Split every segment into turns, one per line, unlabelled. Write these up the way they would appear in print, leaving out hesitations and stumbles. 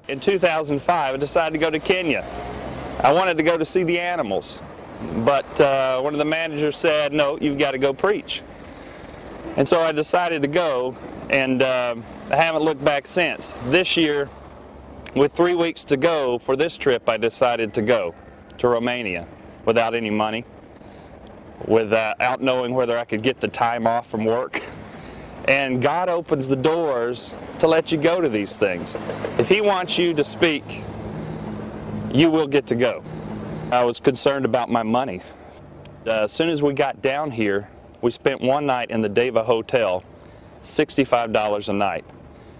In 2005, I decided to go to Kenya. I wanted to go to see the animals, but one of the managers said, no, you've got to go preach. And so I decided to go, and I haven't looked back since. This year, with 3 weeks to go for this trip, I decided to go to Romania without any money, without knowing whether I could get the time off from work. And God opens the doors to let you go to these things. If He wants you to speak, you will get to go. I was concerned about my money. As soon as we got down here, we spent one night in the Deva Hotel, $65 a night.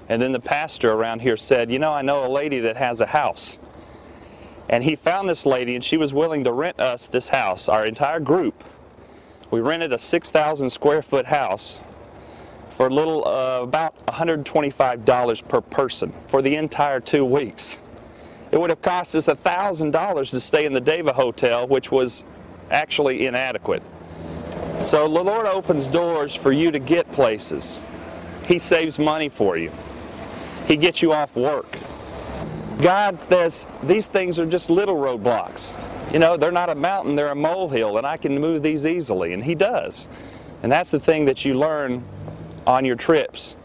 And then the pastor around here said, you know, I know a lady that has a house. And he found this lady, and she was willing to rent us this house, our entire group. We rented a 6,000 square foot house for a little, about $125 per person for the entire 2 weeks. It would have cost us $1,000 to stay in the Deva Hotel, which was actually inadequate. So the Lord opens doors for you to get places. He saves money for you. He gets you off work. God says these things are just little roadblocks. You know, they're not a mountain, they're a molehill, and I can move these easily, and He does. And that's the thing that you learn on your trips,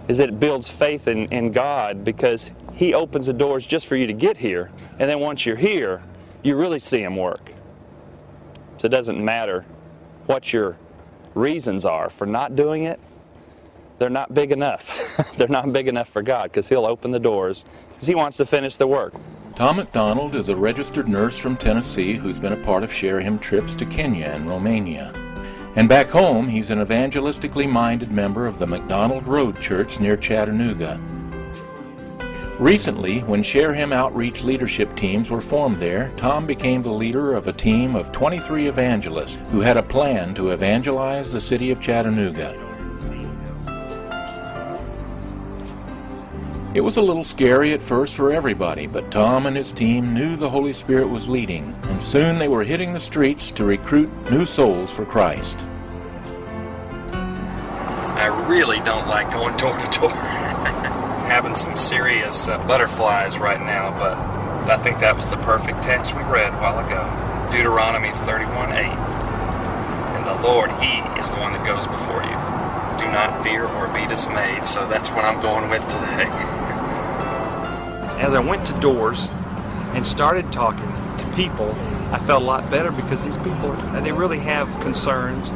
is that it builds faith in God, because He opens the doors just for you to get here, and then once you're here, you really see Him work. So it doesn't matter what your reasons are for not doing it. They're not big enough. They're not big enough for God, because He'll open the doors because He wants to finish the work.
Tom McDonald is a registered nurse from Tennessee who's been a part of ShareHim trips to Kenya and Romania. And back home, he's an evangelistically minded member of the McDonald Road Church near Chattanooga. Recently, when ShareHim outreach leadership teams were formed there, Tom became the leader of a team of 23 evangelists who had a plan to evangelize the city of Chattanooga. It was a little scary at first for everybody, but Tom and his team knew the Holy Spirit was leading, and soon they were hitting the streets to recruit new souls for Christ.
I really don't like going door to door. Having some serious butterflies right now, but I think that was the perfect text we read a while ago. Deuteronomy 31:8. And the Lord, He is the one that goes before you. Do not fear or be dismayed. So that's what I'm going with today.
As I went to doors and started talking to people, I felt a lot better, because these people, they really have concerns,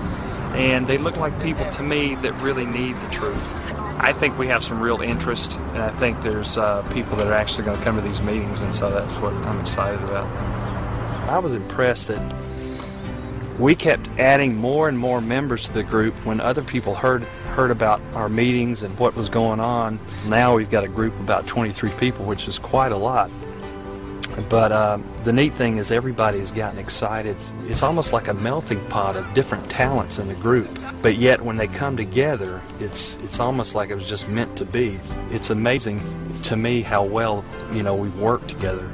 and they look like people to me that really need the truth. I think we have some real interest, and I think there's people that are actually going to come to these meetings, and so that's what I'm excited about. I was impressed that we kept adding more and more members to the group when other people heard about our meetings and what was going on. Now we've got a group of about 23 people, which is quite a lot. But the neat thing is everybody has gotten excited. It's almost like a melting pot of different talents in the group. But yet when they come together, it's almost like it was just meant to be. It's amazing to me how well, we work together.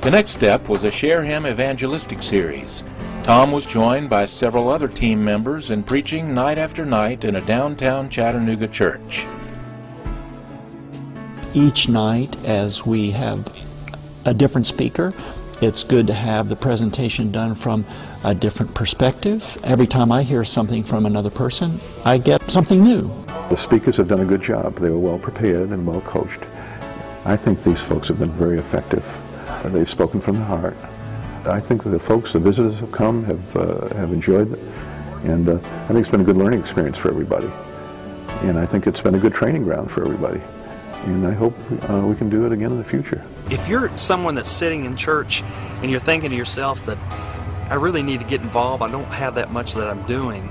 The next step was a ShareHim evangelistic series. Tom was joined by several other team members in preaching night after night in a downtown Chattanooga church.
Each night, as we have a different speaker, it's good to have the presentation done from a different perspective. Every time I hear something from another person, I get something new.
The speakers have done a good job. They were well prepared and well coached. I think these folks have been very effective. They've spoken from the heart. I think that the visitors have come, have enjoyed it, and I think it's been a good learning experience for everybody. And I think it's been a good training ground for everybody. And I hope we can do it again in the future.
If you're someone that's sitting in church and you're thinking to yourself that I really need to get involved, I don't have that much that I'm doing,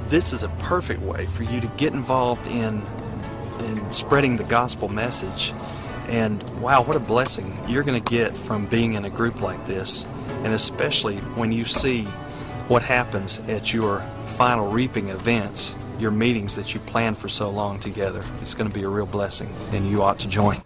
this is a perfect way for you to get involved in spreading the gospel message. And wow, what a blessing you're going to get from being in a group like this, and especially when you see what happens at your final reaping events, your meetings that you planned for so long together. It's going to be a real blessing, and you ought to join.